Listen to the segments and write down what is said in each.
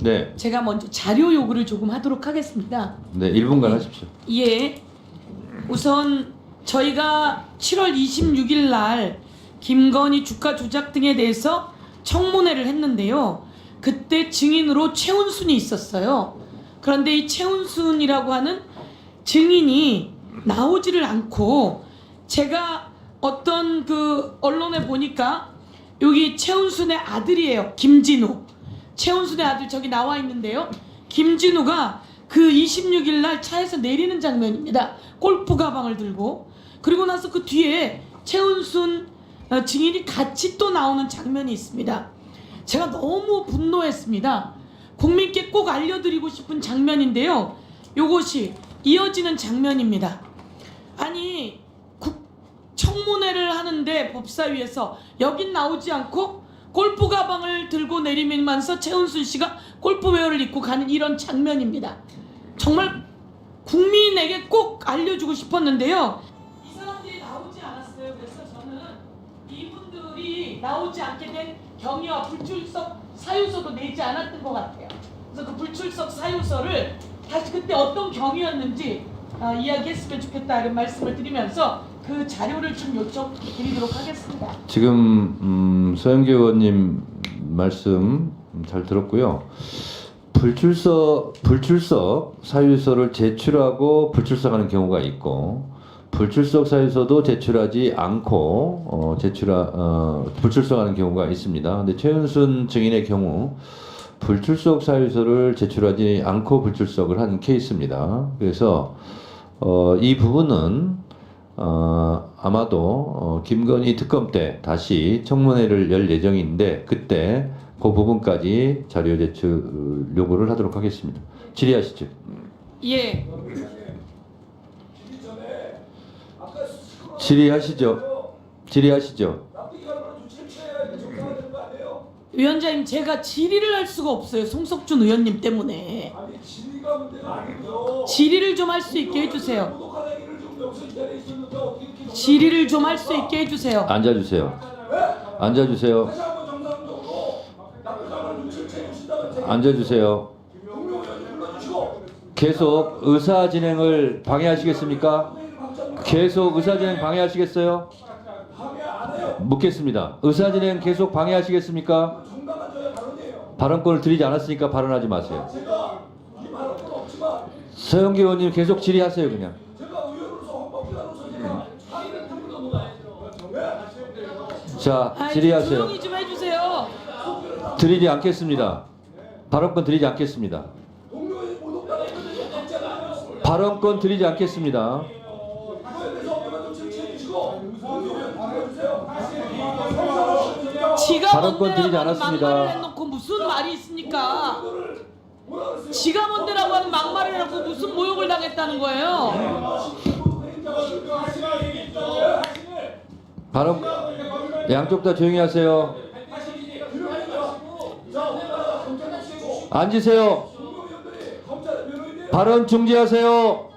네. 제가 먼저 자료 요구를 조금 하도록 하겠습니다. 네, 1분간 하십시오. 예. 우선 저희가 7월 26일 날 김건희 주가 조작 등에 대해서 청문회를 했는데요. 그때 증인으로 최은순이 있었어요. 그런데 이 최은순이라고 하는 증인이 나오지를 않고, 제가 어떤 그 언론에 보니까 여기 최은순의 아들이에요. 김진우. 최은순의 아들 저기 나와 있는데요. 김진우가 그 26일 날 차에서 내리는 장면입니다. 골프 가방을 들고. 그리고 나서 그 뒤에 최은순 증인이 같이 또 나오는 장면이 있습니다. 제가 너무 분노했습니다. 국민께 꼭 알려드리고 싶은 장면인데요. 요것이 이어지는 장면입니다. 아니, 청문회를 하는데 법사위에서 여긴 나오지 않고 골프 가방을 들고 내리면서 최은순 씨가 골프웨어를 입고 가는 이런 장면입니다. 정말 국민에게 꼭 알려주고 싶었는데요. 이 사람들이 나오지 않았어요. 그래서 저는 이분들이 나오지 않게 된 경위와 불출석 사유서도 내지 않았던 것 같아요. 그래서 그 불출석 사유서를 다시 그때 어떤 경위였는지 이야기했으면 좋겠다 이런 말씀을 드리면서 그 자료를 좀 요청드리도록 하겠습니다. 지금 서영교 의원님 말씀 잘 들었고요. 불출석 사유서를 제출하고 불출석하는 경우가 있고, 불출석 사유서도 제출하지 않고 불출석하는 경우가 있습니다. 근데 최은순 증인의 경우 불출석 사유서를 제출하지 않고 불출석을 한 케이스입니다. 그래서 이 부분은 아마도 김건희 특검 때 다시 청문회를 열 예정인데, 그때 그 부분까지 자료 제출 요구를 하도록 하겠습니다. 질의하시죠. 예. 질의하시죠. 위원장님, 제가 질의를 할 수가 없어요. 송석준 의원님 때문에. 질의를 좀 할 수 있게 해주세요. 질의를 좀 할 수 있게 해주세요. 앉아주세요. 앉아주세요. 앉아주세요. 계속 의사 진행을 방해하시겠습니까? 계속 의사 진행 방해하시겠어요? 묻겠습니다. 의사 진행 계속 방해하시겠습니까? 발언권을 드리지 않았으니까 발언하지 마세요. 서영교 의원님 계속 질의하세요. 그냥. 자, 질의하세요. 조용히 좀 해주세요. 드리지 않겠습니다. 발언권 드리지 않겠습니다. 발언권 드리지 않겠습니다. 지가 발언권 드리지 뭔데라고 하는 않았습니다. 막말을 해놓고 무슨 말이 있습니까? 지가 뭔데라고 하는 막말을 해놓고 무슨 모욕을 당했다는 거예요? 발언 양쪽 다 조용히 하세요. 앉으세요. 발언 중지하세요.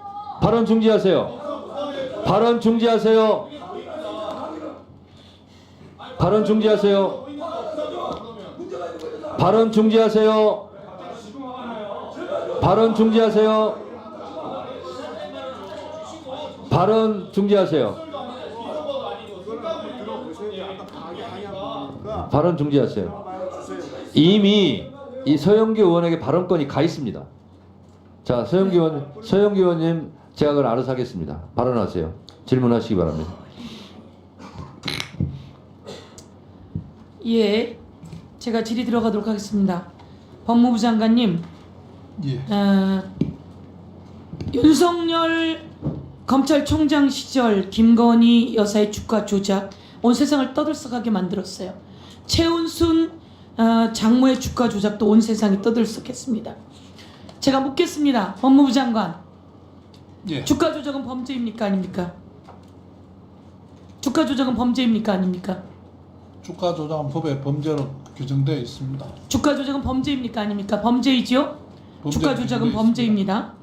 발언 중지하세요. 발언 중지하세요. 발언 중지하세요. 발언 중지하세요. 발언 중지하세요. 발언 중지하세요. 발언 중지하세요. 이미 이 서영교 의원에게 발언권이 가 있습니다. 자, 서영교 의원님, 제가 그걸 알아서 하겠습니다. 발언하세요. 질문하시기 바랍니다. 예, 제가 질의 들어가도록 하겠습니다. 법무부 장관님, 예. 윤석열 검찰총장 시절 김건희 여사의 주가 조작 온 세상을 떠들썩하게 만들었어요. 최은순 장모의 주가 조작도 온 세상이 떠들썩했습니다. 제가 묻겠습니다. 법무부 장관, 예. 주가 조작은 범죄입니까 아닙니까? 주가 조작은 범죄입니까 아닙니까? 주가 조작은 법에 범죄로 규정되어 있습니다. 주가 조작은 범죄입니까 아닙니까? 범죄이지요? 주가 조작은 범죄입니다.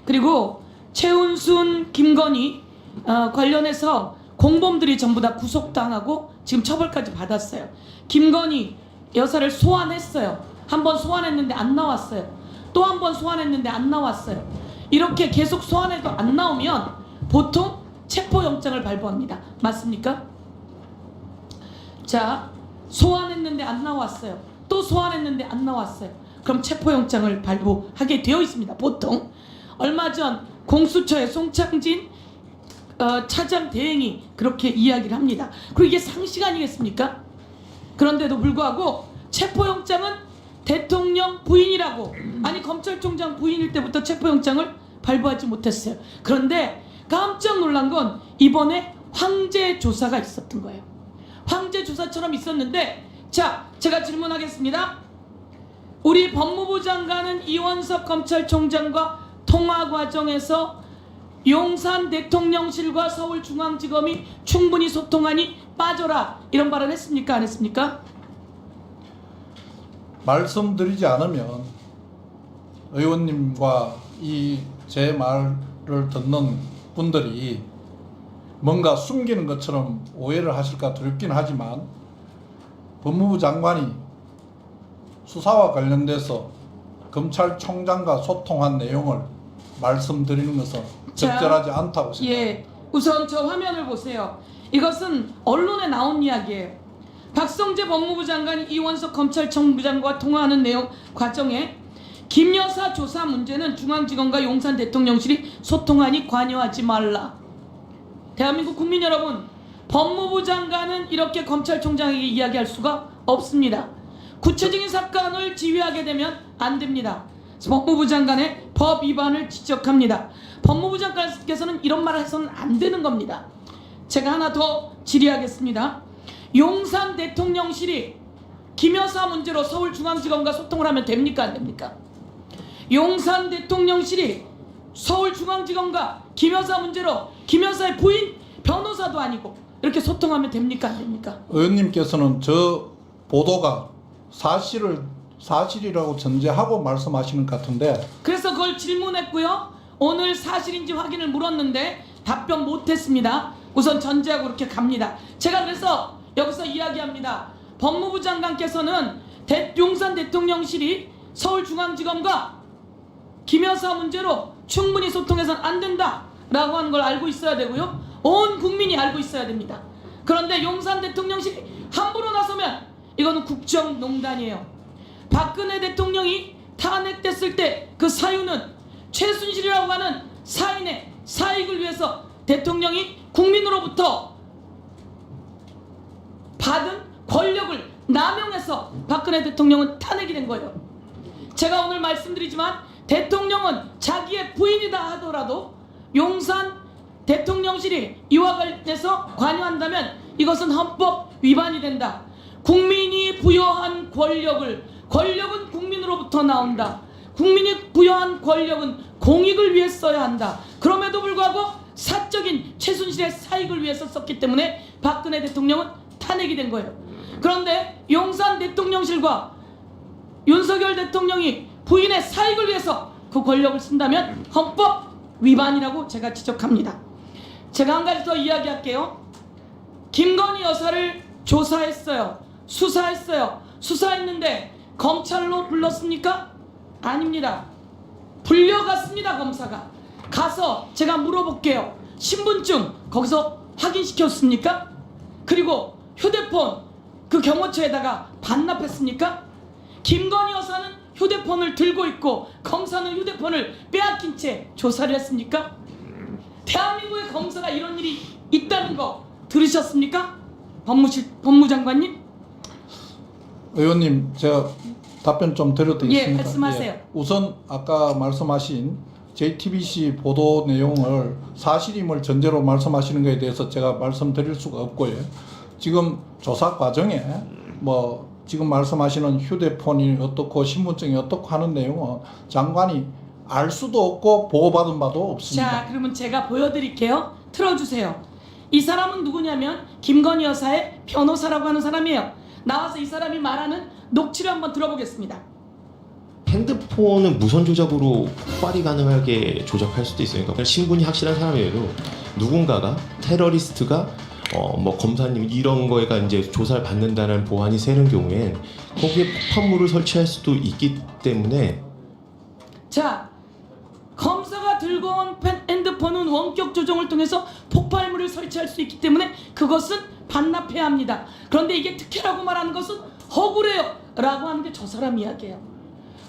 그리고 최은순, 김건희 관련해서 공범들이 전부 다 구속당하고 지금 처벌까지 받았어요. 김건희 여사를 소환했어요. 한 번 소환했는데 안 나왔어요. 또 한 번 소환했는데 안 나왔어요. 이렇게 계속 소환해도 안 나오면 보통 체포영장을 발부합니다. 맞습니까? 자, 소환했는데 안 나왔어요. 또 소환했는데 안 나왔어요. 그럼 체포영장을 발부하게 되어 있습니다. 보통. 얼마 전 공수처의 송창진 차장 대행이 그렇게 이야기를 합니다. 그리고 이게 상식 아니겠습니까? 그런데도 불구하고 체포영장은 대통령 부인이라고, 아니 검찰총장 부인일 때부터 체포영장을 발부하지 못했어요. 그런데 깜짝 놀란 건 이번에 황제 조사가 있었던 거예요. 황제 조사처럼 있었는데, 자, 제가 질문하겠습니다. 우리 법무부 장관은 이원석 검찰총장과 통화 과정에서 용산 대통령실과 서울중앙지검이 충분히 소통하니 빠져라, 이런 발언 했습니까? 안 했습니까? 말씀드리지 않으면 의원님과 이 제 말을 듣는 분들이 뭔가 숨기는 것처럼 오해를 하실까 두렵긴 하지만, 법무부 장관이 수사와 관련돼서 검찰총장과 소통한 내용을 말씀드리는 것은 자, 적절하지 않다고 생각합니다. 예, 우선 저 화면을 보세요. 이것은 언론에 나온 이야기예요. 박성재 법무부 장관이 이원석 검찰총장과 통화하는 내용 과정에 김 여사 조사 문제는 중앙지검과 용산 대통령실이 소통하니 관여하지 말라. 대한민국 국민 여러분, 법무부 장관은 이렇게 검찰총장에게 이야기할 수가 없습니다. 구체적인 사건을 지휘하게 되면 안 됩니다. 법무부 장관의 법 위반을 지적합니다. 법무부 장관께서는 이런 말을 해서는 안 되는 겁니다. 제가 하나 더 질의하겠습니다. 용산 대통령실이 김 여사 문제로 서울중앙지검과 소통을 하면 됩니까? 안 됩니까? 용산 대통령실이 서울중앙지검과 김 여사 문제로 김 여사의 부인 변호사도 아니고 이렇게 소통하면 됩니까? 안 됩니까? 의원님께서는 저 보도가 사실이라고 전제하고 말씀하시는 것 같은데, 그래서 그걸 질문했고요. 오늘 사실인지 확인을 물었는데 답변 못했습니다. 우선 전제하고 이렇게 갑니다. 제가 그래서 여기서 이야기합니다. 법무부 장관께서는 용산 대통령실이 서울중앙지검과 김 여사 문제로 충분히 소통해서는 안 된다라고 하는 걸 알고 있어야 되고요. 온 국민이 알고 있어야 됩니다. 그런데 용산 대통령실이 함부로 나서면 이거는 국정농단이에요. 박근혜 대통령이 탄핵됐을 때 그 사유는 최순실이라고 하는 사인의 사익을 위해서 대통령이 국민으로부터 받은 권력을 남용해서 박근혜 대통령은 탄핵이 된 거예요. 제가 오늘 말씀드리지만 대통령은 자기의 부인이다 하더라도 용산 대통령실이 이와 관련해서 관여한다면 이것은 헌법 위반이 된다. 국민이 부여한 권력은 국민으로부터 나온다. 국민이 부여한 권력은 공익을 위해 써야 한다. 그럼에도 불구하고 사적인 최순실의 사익을 위해서 썼기 때문에 박근혜 대통령은 탄핵이 된 거예요. 그런데 용산 대통령실과 윤석열 대통령이 부인의 사익을 위해서 그 권력을 쓴다면 헌법 위반이라고 제가 지적합니다. 제가 한 가지 더 이야기할게요. 김건희 여사를 조사했어요. 수사했어요. 수사했는데 검찰로 불렀습니까? 아닙니다. 불려갔습니다. 검사가 가서 제가 물어볼게요. 신분증 거기서 확인시켰습니까? 그리고 휴대폰 그 경호처에다가 반납했습니까? 김건희 여사는 휴대폰을 들고 있고 검사는 휴대폰을 빼앗긴 채 조사를 했습니까? 대한민국의 검사가 이런 일이 있다는 거 들으셨습니까? 법무장관님? 의원님, 제가 답변 좀 드려도 예, 있습니까? 말씀하세요. 우선 아까 말씀하신 JTBC 보도 내용을 사실임을 전제로 말씀하시는 것에 대해서 제가 말씀드릴 수가 없고요. 지금 조사 과정에 뭐 지금 말씀하시는 휴대폰이 어떻고 신분증이 어떻고 하는 내용은 장관이 알 수도 없고 보고받은 바도 없습니다. 자, 그러면 제가 보여드릴게요. 틀어주세요. 이 사람은 누구냐면 김건희 여사의 변호사라고 하는 사람이에요. 나와서 이 사람이 말하는 녹취를 한번 들어보겠습니다. 핸드폰은 무선 조작으로 폭발이 가능하게 조작할 수도 있어요. 그러니까 신분이 확실한 사람이라도 누군가가 테러리스트가 뭐 검사님 이런 거가 이제 조사를 받는다는 보안이 세는 경우엔 거기에 폭탄물을 설치할 수도 있기 때문에 자, 검사가 들고 온 핸드폰은 원격 조정을 통해서 폭발물을 설치할 수 있기 때문에 그것은 반납해야 합니다. 그런데 이게 특혜라고 말하는 것은 억울해요 라고 하는 게 저 사람 이야기예요.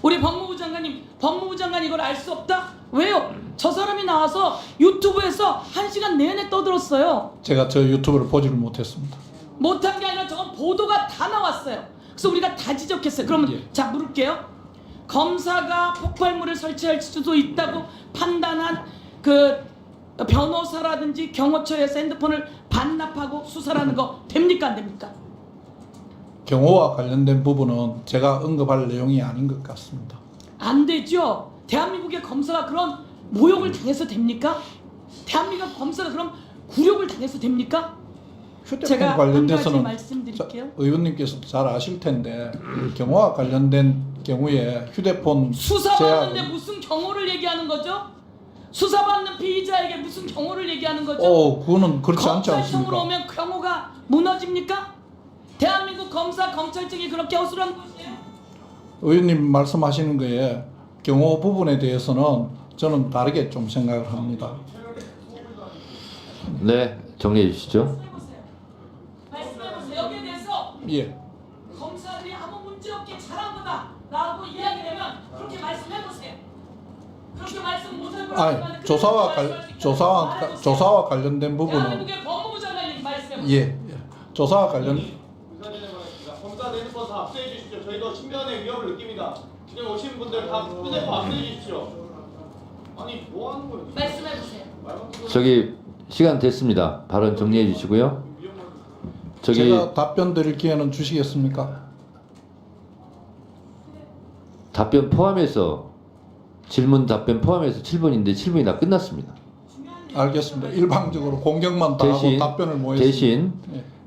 우리 법무부 장관이 이걸 알 수 없다? 왜요? 저 사람이 나와서 유튜브에서 1시간 내내 떠들었어요. 제가 저 유튜브를 보지를 못했습니다. 못한 게 아니라 저건 보도가 다 나왔어요. 그래서 우리가 다 지적했어요. 그러면 예. 자 물을게요. 검사가 폭발물을 설치할 수도 있다고 판단한 그 변호사라든지 경호처에서 핸드폰을 반납하고 수사라는 거 됩니까 안 됩니까? 경호와 관련된 부분은 제가 언급할 내용이 아닌 것 같습니다. 안 되죠. 대한민국의 검사가 그런 모욕을 당해서 됩니까? 대한민국 검사가 그런 굴욕을 당해서 됩니까? 휴대폰 제가 한 가지 관련돼서는 말씀드릴게요. 의원님께서 잘 아실 텐데 경호와 관련된 경우에 휴대폰 수사받는데 제약 무슨 경호를 얘기하는 거죠? 수사받는 피의자에게 무슨 경호를 얘기하는 거죠? 그거는 그렇지 않지 검찰청으로 않습니까? 오면 경호가 무너집니까? 대한민국 검사 검찰청이 그렇게 허술한 것이에요? 의원님 말씀하시는 거에 경호 부분에 대해서는 저는 다르게 좀 생각을 합니다. 네, 정리해 주시죠. 말씀해보세요. 여기에 대해서 예. 검사들이 아무 문제 없게 잘한 거다라고 이야기되면 그렇게 말씀해보세요. 그렇게 말씀 못할 거라고 아니 하면 조사와 관련된 부분은 대한민국의 법무부 장관님 말씀해보세요. 예. 조사와 관련 검사 핸드폰 다 압수해 주십시오. 저희도 신변의 위협을 느낍니다. 지금 오신 분들 다 휴대폰 압수해 주십시오. 아니 뭐 하는 거예요? 말씀해보세요. 저기 시간 됐습니다. 발언 정리해 주시고요. 저기 제가 답변 드릴 기회는 주시겠습니까? 답변 포함해서 질문 답변 포함해서 7분인데 7분이 다 끝났습니다. 알겠습니다. 일방적으로 공격만 다 하고 답변을 뭐 대신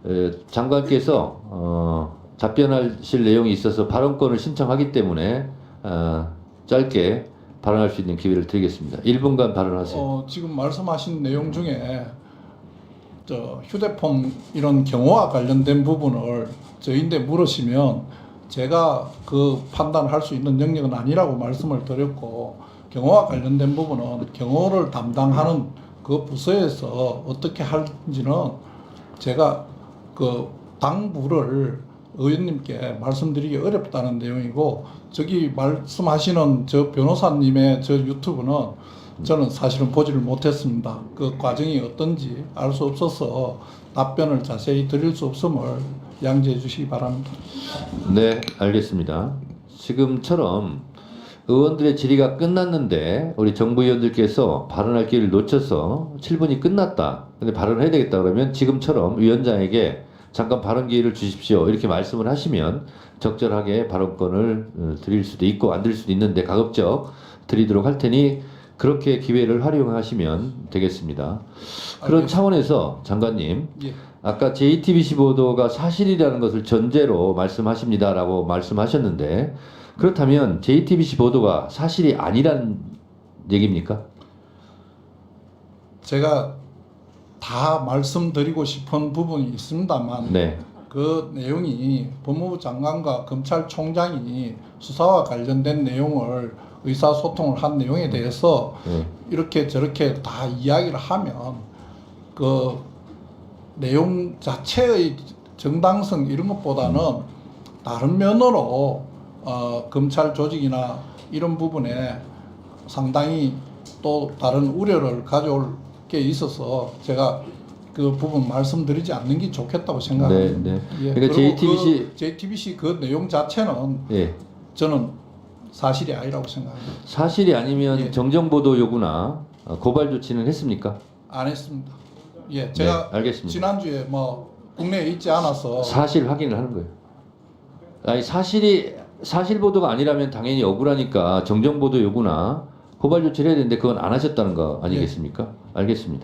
예. 장관께서 답변하실 내용이 있어서 발언권을 신청하기 때문에 짧게 발언할 수 있는 기회를 드리겠습니다. 1분간 발언하세요. 지금 말씀하신 내용 중에 휴대폰 이런 경호와 관련된 부분을 저희한테 물으시면 제가 그 판단을 할 수 있는 영역은 아니라고 말씀을 드렸고 경호와 관련된 부분은 경호를 담당하는 그 부서에서 어떻게 할지는 제가 그 당부를 의원님께 말씀드리기 어렵다는 내용이고 저기 말씀하시는 저 변호사님의 저 유튜브는 저는 사실은 보지를 못했습니다. 그 과정이 어떤지 알 수 없어서 답변을 자세히 드릴 수 없음을 양지해 주시기 바랍니다. 네, 알겠습니다. 지금처럼 의원들의 질의가 끝났는데 우리 정부 의원들께서 발언할 기회를 놓쳐서 7분이 끝났다. 근데 발언을 해야 되겠다 그러면 지금처럼 위원장에게 잠깐 발언 기회를 주십시오. 이렇게 말씀을 하시면 적절하게 발언권을 드릴 수도 있고 안 드릴 수도 있는데 가급적 드리도록 할 테니 그렇게 기회를 활용하시면 되겠습니다. 그런 차원에서 장관님, 예. 아까 JTBC 보도가 사실이라는 것을 전제로 말씀하십니다라고 말씀하셨는데 그렇다면 JTBC 보도가 사실이 아니란 얘기입니까? 제가 다 말씀드리고 싶은 부분이 있습니다만 네. 그 내용이 법무부 장관과 검찰총장이 수사와 관련된 내용을 의사소통을 한 내용에 대해서 네. 이렇게 저렇게 다 이야기를 하면 그 내용 자체의 정당성 이런 것보다는 다른 면으로 검찰 조직이나 이런 부분에 상당히 또 다른 우려를 가져올 게 있어서 제가 그 부분 말씀드리지 않는 게 좋겠다고 생각합니다. 네, 네. 예, 그러니까 그리고 JTBC 그 내용 자체는 예. 저는 사실이 아니라고 생각합니다. 사실이 아니면 예. 정정보도 요구나 고발 조치는 했습니까? 안 했습니다. 예, 제가 네, 알겠습니다. 지난주에 뭐 국내에 있지 않아서 사실 확인을 하는 거예요. 아니 사실 보도가 아니라면 당연히 억울하니까 정정 보도 요구나 고발 조치를 해야 되는데 그건 안 하셨다는 거 아니겠습니까? 알겠습니다.